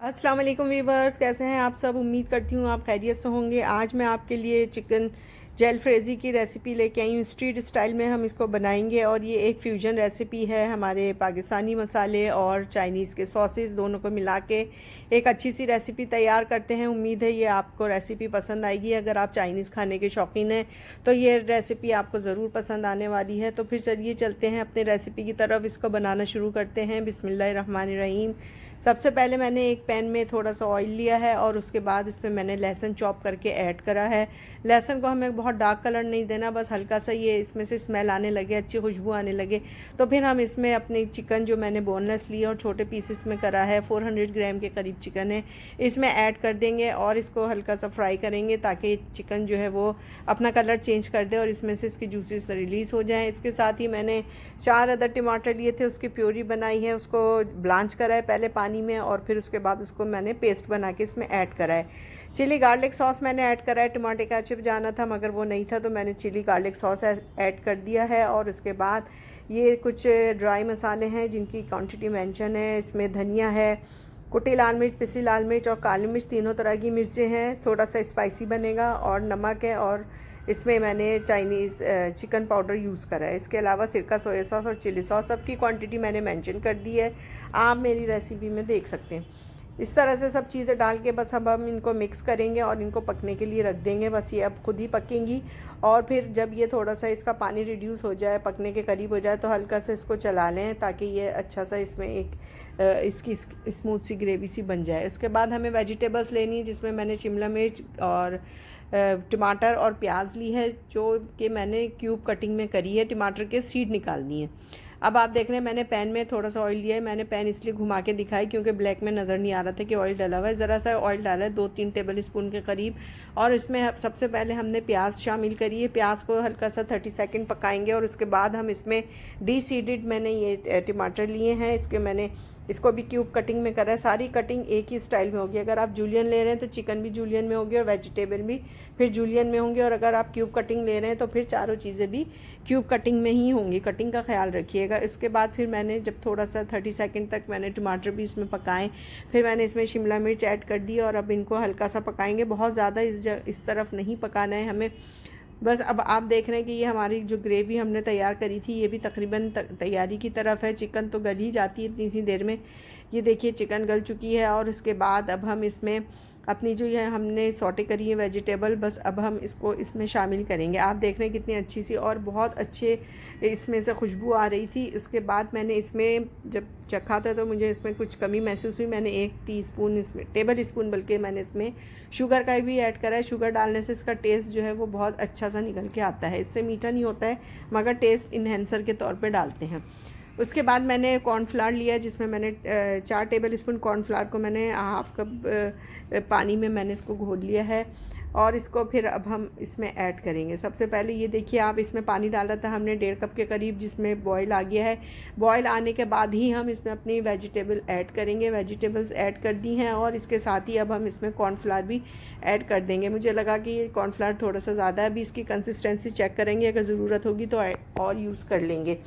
अस्सलाम वालेकुम वीवर्स, कैसे हैं आप सब। उम्मीद करती हूँ आप खैरियत से होंगे। आज मैं आपके लिए चिकन जैलफ्रेज़ी की रेसिपी लेके आई हूँ। स्ट्रीट स्टाइल में हम इसको बनाएंगे और ये एक फ्यूजन रेसिपी है। हमारे पाकिस्तानी मसाले और चाइनीज़ के सॉसेस दोनों को मिला के एक अच्छी सी रेसिपी तैयार करते हैं। उम्मीद है ये आपको रेसिपी पसंद आएगी। अगर आप चाइनीज़ खाने के शौकीन हैं तो ये रेसिपी आपको ज़रूर पसंद आने वाली है। तो फिर चलिए चलते हैं अपनी रेसिपी की तरफ। इसको बनाना शुरू करते हैं। बिस्मिल्लाहिर्रहमानिर्रहीम। सबसे पहले मैंने एक पैन में थोड़ा सा ऑयल लिया है और उसके बाद इसमें मैंने लहसुन चॉप करके ऐड करा है। लहसुन को हमें बहुत डार्क कलर नहीं देना, बस हल्का सा ये इसमें से स्मेल आने लगे, अच्छी खुशबू आने लगे तो फिर हम इसमें अपनी चिकन जो मैंने बोनलेस ली और छोटे पीसेस में करा है, 400 ग्राम के करीब चिकन है, इसमें ऐड कर देंगे और इसको हल्का सा फ्राई करेंगे ताकि चिकन जो है वो अपना कलर चेंज कर दे और इसमें से इसकी जूसेस रिलीज़ हो जाएँ। इसके साथ ही मैंने 4 अदर टमाटर लिए थे, उसकी प्योरी बनाई है, उसको ब्लांच करा है पहले पानी में और फिर उसके बाद उसको मैंने पेस्ट बना के इसमें ऐड करा है। चिली गार्लिक सॉस मैंने ऐड करा है। टमाटर केचप जाना था मगर वो नहीं था तो मैंने चिली गार्लिक सॉस ऐड कर दिया है। और उसके बाद ये कुछ ड्राई मसाले हैं जिनकी क्वांटिटी मेंशन है। इसमें धनिया है, कुटी लाल मिर्च, पिसी लाल मिर्च और काली मिर्च, तीनों तरह की मिर्चें हैं। थोड़ा सा स्पाइसी बनेगा और नमक है और इसमें मैंने चाइनीज़ चिकन पाउडर यूज़ करा है। इसके अलावा सिरका, सोया सॉस और चिली सॉस, सबकी क्वांटिटी मैंने मेंशन कर दी है, आप मेरी रेसिपी में देख सकते हैं। इस तरह से सब चीज़ें डाल के बस हम इनको मिक्स करेंगे और इनको पकने के लिए रख देंगे। बस ये अब खुद ही पकेंगी और फिर जब ये थोड़ा सा इसका पानी रिड्यूस हो जाए, पकने के करीब हो जाए तो हल्का से इसको चला लें ताकि ये अच्छा सा इसमें एक इसकी स्मूथ सी ग्रेवी सी बन जाए। उसके बाद हमें वेजिटेबल्स लेनी है जिसमें मैंने शिमला मिर्च और टमाटर और प्याज ली है जो कि मैंने क्यूब कटिंग में करी है। टमाटर के सीड निकालनी है। अब आप देख रहे हैं मैंने पैन में थोड़ा सा ऑयल लिया है। मैंने पैन इसलिए घुमा के दिखाई क्योंकि ब्लैक में नज़र नहीं आ रहा था कि ऑयल डाला हुआ है। ज़रा सा ऑयल डाला है, 2-3 टेबल स्पून के करीब। और इसमें सबसे पहले हमने प्याज शामिल करी है। प्याज को हल्का सा 30 सेकंड पकाएंगे और उसके बाद हम इसमें डीसीडेड मैंने ये टमाटर लिए हैं, मैंने इसको भी क्यूब कटिंग में करा है। सारी कटिंग एक ही स्टाइल में होगी। अगर आप जूलियन ले रहे हैं तो चिकन भी जूलियन में होगी और वेजिटेबल भी फिर जूलियन में होंगे, और अगर आप क्यूब कटिंग ले रहे हैं तो फिर चारों चीज़ें भी क्यूब कटिंग में ही होंगी। कटिंग का ख्याल रखिएगा। इसके बाद फिर मैंने जब थोड़ा सा 30 सेकंड तक मैंने टमाटर भी इसमें पकाएं, फिर मैंने इसमें शिमला मिर्च ऐड कर दी और अब इनको हल्का सा पकाएंगे। बहुत ज़्यादा इस तरफ नहीं पकाना है हमें। बस अब आप देख रहे हैं कि ये हमारी जो ग्रेवी हमने तैयार करी थी ये भी तकरीबन तैयारी की तरफ है। चिकन तो गल ही जाती है इतनी सी देर में। ये देखिए चिकन गल चुकी है और उसके बाद अब हम इसमें अपनी जो ये हमने सॉटे करी है वेजिटेबल, बस अब हम इसको इसमें शामिल करेंगे। आप देख रहे हैं कितनी अच्छी सी और बहुत अच्छे इसमें से खुशबू आ रही थी। उसके बाद मैंने इसमें जब चखा था तो मुझे इसमें कुछ कमी महसूस हुई। मैंने 1 टीस्पून इसमें, टेबल स्पून बल्कि, मैंने इसमें शुगर का भी ऐड करा है। शुगर डालने से इसका टेस्ट जो है वो बहुत अच्छा सा निकल के आता है। इससे मीठा नहीं होता है मगर टेस्ट इन्हेंसर के तौर पे डालते हैं। उसके बाद मैंने कॉर्नफ्लावर लिया जिसमें मैंने 4 टेबल स्पून कॉर्नफ्लावर को मैंने हाफ कप पानी में मैंने इसको घोल लिया है और इसको फिर अब हम इसमें ऐड करेंगे। सबसे पहले ये देखिए आप, इसमें पानी डाला था हमने 1.5 कप के करीब जिसमें बॉयल आ गया है। बॉयल आने के बाद ही हम इसमें अपनी वेजिटेबल ऐड करेंगे। वेजिटेबल्स ऐड कर दी हैं और इसके साथ ही अब हम इसमें कॉर्नफ्लावर भी ऐड कर देंगे। मुझे लगा कि ये कॉर्नफ्लावर थोड़ा सा ज़्यादा है, अभी इसकी कंसिस्टेंसी चेक करेंगे, अगर ज़रूरत होगी तो और यूज़ कर लेंगे।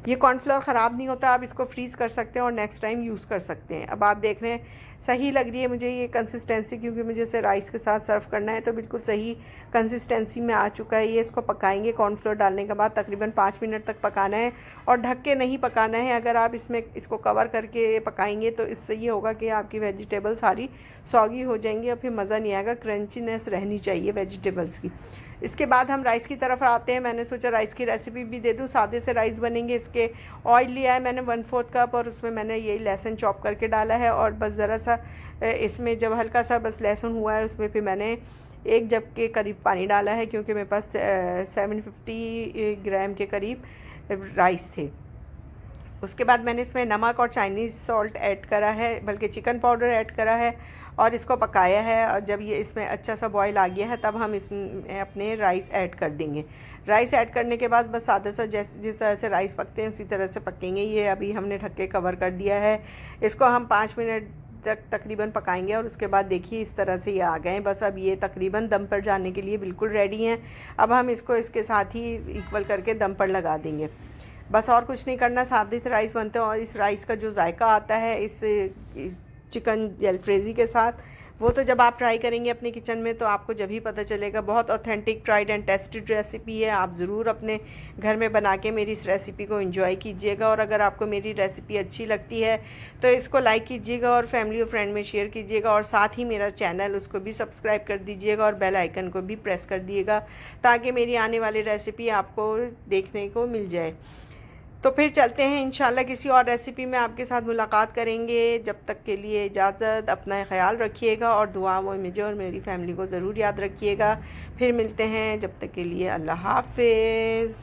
ये कॉर्नफ्लावर ख़राब नहीं होता, आप इसको फ्रीज़ कर सकते हैं और नेक्स्ट टाइम यूज़ कर सकते हैं। अब आप देख रहे हैं सही लग रही है मुझे ये कंसिस्टेंसी, क्योंकि मुझे इसे राइस के साथ सर्व करना है तो बिल्कुल सही कंसिस्टेंसी में आ चुका है ये। इसको पकाएंगे कॉर्नफ्लोर डालने के बाद तकरीबन 5 मिनट तक पकाना है और ढक के नहीं पकाना है। अगर आप इसमें इसको कवर करके पकाएंगे तो इससे ये होगा कि आपकी वेजिटेबल सारी सॉगी हो जाएंगी और फिर मज़ा नहीं आएगा। क्रंचीनेस रहनी चाहिए वेजिटेबल्स की। इसके बाद हम राइस की तरफ आते हैं। मैंने सोचा राइस की रेसिपी भी दे दूं। सादे से राइस बनेंगे। इसके ऑयल लिया है मैंने 1/4 कप और उसमें मैंने यही लहसुन चॉप करके डाला है और बस ज़रा सा इसमें जब हल्का सा बस लहसुन हुआ है उसमें फिर मैंने 1 जग के करीब पानी डाला है क्योंकि मेरे पास 750 ग्राम के करीब राइस थे। उसके बाद मैंने इसमें नमक और चाइनीज़ सॉल्ट ऐड करा है, बल्कि चिकन पाउडर ऐड करा है और इसको पकाया है। और जब ये इसमें अच्छा सा बॉयल आ गया है तब हम इसमें अपने राइस ऐड कर देंगे। राइस ऐड करने के बाद बस सादा सा जिस तरह से राइस पकते हैं उसी तरह से पकेंगे। ये अभी हमने ढक के कवर कर दिया है। इसको हम 5 मिनट तक तकरीबन पकाएंगे और उसके बाद देखिए इस तरह से ये आ गए हैं। बस अब ये तकरीबन दम पर जाने के लिए बिल्कुल रेडी हैं। अब हम इसको इसके साथ ही इक्वल करके दम पर लगा देंगे। बस और कुछ नहीं करना, सादे राइस बनते हैं और इस राइस का जो जायका आता है इस चिकन जलफ्रेज़ी के साथ। वो तो जब आप ट्राई करेंगे अपने किचन में तो आपको जब ही पता चलेगा। बहुत authentic, tried and tested recipe है। आप ज़रूर अपने घर में बना के मेरी इस रेसिपी को एंजॉय कीजिएगा। और अगर आपको मेरी रेसिपी अच्छी लगती है तो इसको लाइक कीजिएगा और फैमिली और फ्रेंड में शेयर कीजिएगा, और साथ ही मेरा चैनल उसको भी सब्सक्राइब कर दीजिएगा और बेल आइकन को भी प्रेस कर दिएगा, ताकि मेरी आने वाली रेसिपी आपको देखने को मिल जाए। तो फिर चलते हैं, इंशाल्लाह किसी और रेसिपी में आपके साथ मुलाकात करेंगे। जब तक के लिए इजाज़त, अपना ख्याल रखिएगा और दुआ में मुझे और मेरी फैमिली को ज़रूर याद रखिएगा। फिर मिलते हैं, जब तक के लिए अल्लाह हाफ़िज़।